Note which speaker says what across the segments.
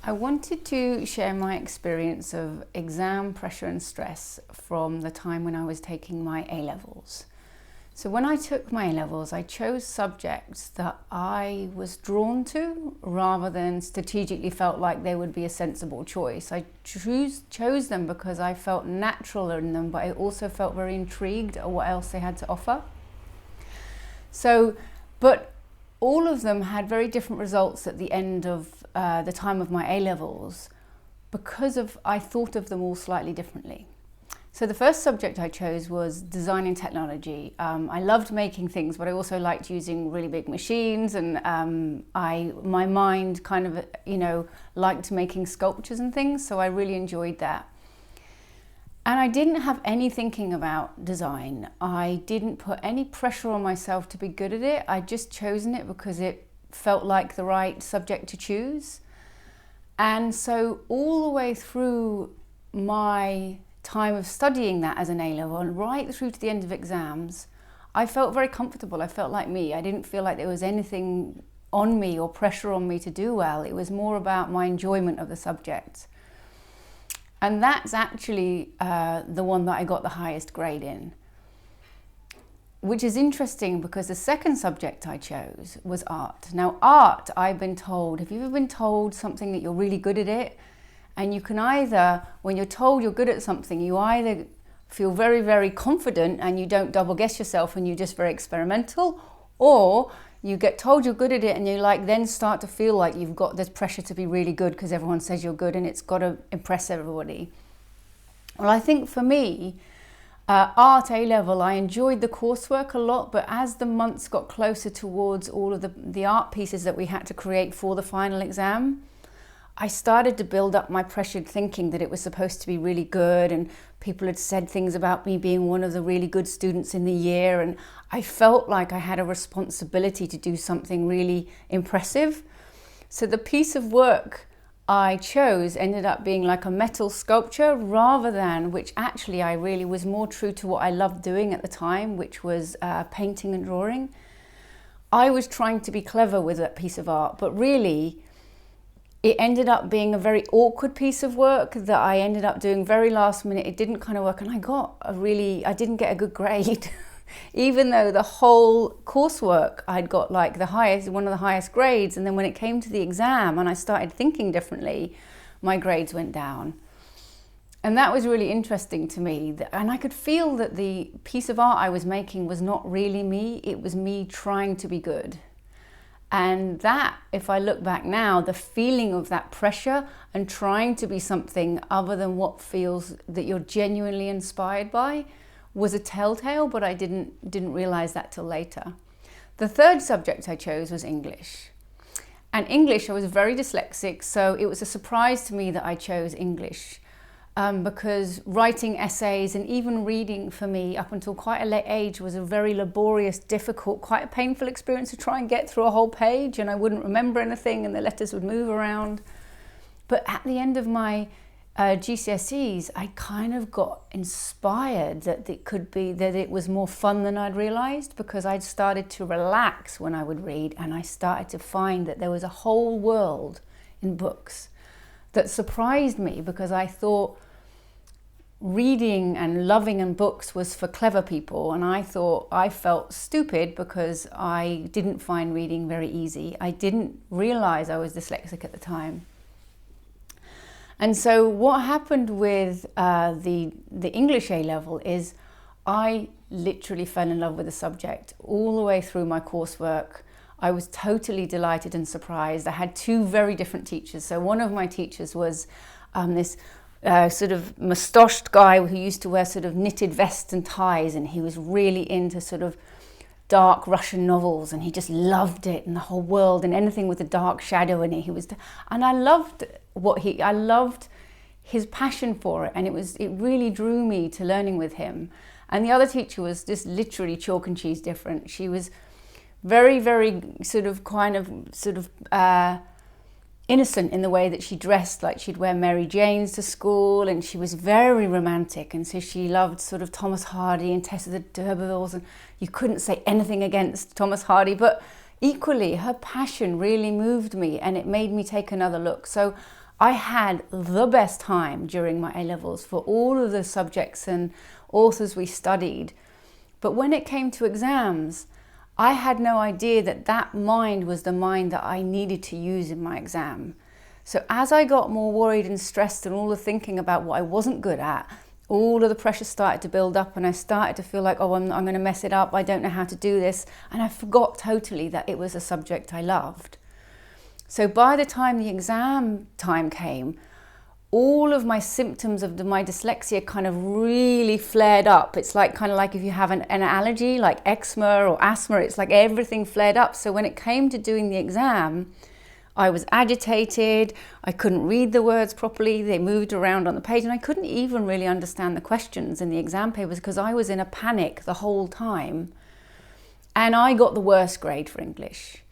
Speaker 1: I wanted to share my experience of exam pressure and stress from the time when I was taking my A-levels. So when I took my A-levels, I chose subjects that I was drawn to rather than strategically felt like they would be a sensible choice. I chose them because I felt natural in them, but I also felt very intrigued at what else they had to offer. But all of them had very different results at the end of the time of my A-levels because I thought of them all slightly differently. So the first subject I chose was design and technology. I loved making things, but I also liked using really big machines, and my mind kind of, liked making sculptures and things, so I really enjoyed that. And I didn't have any thinking about design. I didn't put any pressure on myself to be good at it. I'd just chosen it because it felt like the right subject to choose. And so all the way through my time of studying that as an A-level and right through to the end of exams, I felt very comfortable. I felt like me. I didn't feel like there was anything on me or pressure on me to do well. It was more about my enjoyment of the subject. And that's actually the one that I got the highest grade in. Which is interesting because the second subject I chose was art. Now art, I've been told, have you ever been told something that you're really good at it? And you can either, when you're told you're good at something, you either feel very, very confident and you don't double guess yourself and you're just very experimental, or you get told you're good at it and you then start to feel like you've got this pressure to be really good because everyone says you're good and it's got to impress everybody. Well, I think for me, art A-level, I enjoyed the coursework a lot, but as the months got closer towards all of the art pieces that we had to create for the final exam, I started to build up my pressured thinking that it was supposed to be really good, and people had said things about me being one of the really good students in the year, and I felt like I had a responsibility to do something really impressive. So the piece of work I chose ended up being like a metal sculpture rather than, which actually I really was more true to what I loved doing at the time, which was painting and drawing. I was trying to be clever with that piece of art, but really it ended up being a very awkward piece of work that I ended up doing very last minute. It didn't kind of work, and I didn't get a good grade. Even though the whole coursework I'd got like one of the highest grades, and then when it came to the exam and I started thinking differently, my grades went down. And that was really interesting to me. And I could feel that the piece of art I was making was not really me, it was me trying to be good. And that, if I look back now, the feeling of that pressure and trying to be something other than what feels that you're genuinely inspired by was a telltale, but I didn't realize that till later. The third subject I chose was English. And English, I was very dyslexic, so it was a surprise to me that I chose English. Because writing essays and even reading for me up until quite a late age was a very laborious, difficult, quite a painful experience to try and get through a whole page, and I wouldn't remember anything and the letters would move around. But at the end of my GCSEs, I kind of got inspired that it was more fun than I'd realized, because I'd started to relax when I would read, and I started to find that there was a whole world in books that surprised me, because I thought reading and loving and books was for clever people, and I felt stupid because I didn't find reading very easy. I didn't realize I was dyslexic at the time. And so what happened with the English A-level is I literally fell in love with the subject all the way through my coursework. I was totally delighted and surprised. I had two very different teachers. So one of my teachers was this sort of moustached guy who used to wear sort of knitted vests and ties, and he was really into sort of dark Russian novels, and he just loved it and the whole world and anything with a dark shadow in it. And I loved his passion for it, and it really drew me to learning with him. And the other teacher was just literally chalk and cheese different. She was very, very sort of innocent in the way that she dressed. Like, she'd wear Mary Janes to school, and she was very romantic, and so she loved sort of Thomas Hardy and Tessa the D'Urbervilles, and you couldn't say anything against Thomas Hardy, but equally her passion really moved me, and it made me take another look. So I had the best time during my A-levels for all of the subjects and authors we studied. But when it came to exams, I had no idea that that mind was the mind that I needed to use in my exam. So as I got more worried and stressed and all the thinking about what I wasn't good at, all of the pressure started to build up and I started to feel like, oh, I'm going to mess it up. I don't know how to do this. And I forgot totally that it was a subject I loved. So by the time the exam time came, all of my symptoms of my dyslexia kind of really flared up. It's like kind of like if you have an allergy, like eczema or asthma, it's like everything flared up. So when it came to doing the exam, I was agitated, I couldn't read the words properly, they moved around on the page, and I couldn't even really understand the questions in the exam papers because I was in a panic the whole time. And I got the worst grade for English.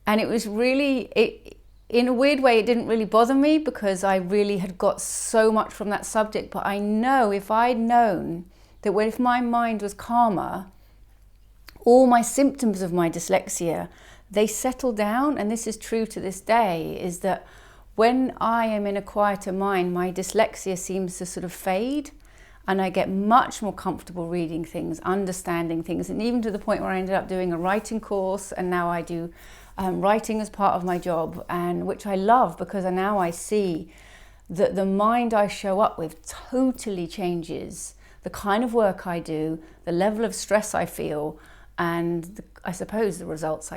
Speaker 1: And it was really, in a weird way, it didn't really bother me because I really had got so much from that subject. But I know if I'd known that if my mind was calmer, all my symptoms of my dyslexia, they settle down. And this is true to this day, is that when I am in a quieter mind, my dyslexia seems to sort of fade. And I get much more comfortable reading things, understanding things, and even to the point where I ended up doing a writing course, and now I do writing as part of my job, and which I love because now I see that the mind I show up with totally changes the kind of work I do, the level of stress I feel, and I suppose the results I